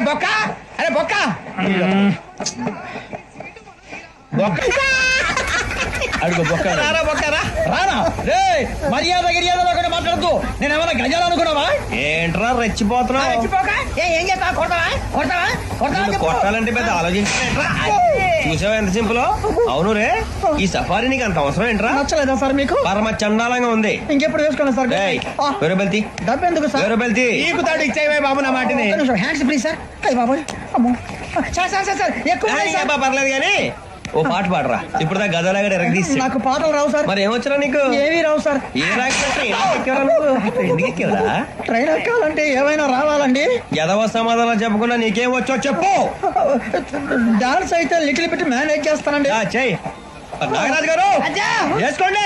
బొక్క అరే బొక్క అడుగు బొక్క రారా బొక్క రానా రే మర్యాద గిర్యాద మాట్లాడద్దు నేను ఏమన్నా గజాలు అనుకున్నావా ఏంట్రా రెచ్చిపోతున్నావు రెచ్చిపోక ఏం చేస్తావా కొట్టాలంటే పెద్ద ఆలోచించా చూసావా ఎంత సింపుల్ అవును రే ఈ సఫారీ నీకు అంత అవసరం ఏంట్రా నచ్చలేదా సార్ మీకు పరమ చండాలంగా ఉంది ఇంకెప్పుడు వేసుకోండి సార్ వేరే బెల్తి డబ్బు ఎందుకు సార్ వేరే బెల్తి నీకు తాడు ఇచ్చేవే బాబు నా మాటని హ్యాండ్స్ ప్లీజ్ సార్ అయ్యి బాబోయ్ అమ్మో సార్ ఎక్కువ పర్లేదు కానీ ఓ పాట పాడరా ఇప్పుడు గదలాగా ఎరగదీసి నాకు పాటలు రావు సార్ మరి ఏమొచ్చరా నీకు ఏమీ రావు సార్ ఏ ట్రైన్ ఎక్కాలంటే ఏమైనా రావాలండి ఎదవ సమాధానం చెప్పకుండా నీకేం వచ్చో చెప్పు డాన్స్ అయితే లిటిల్ బిట్ మేనేజ్ చేస్తానండి చెయ్యి నాగరాజు గారు వేసుకోండి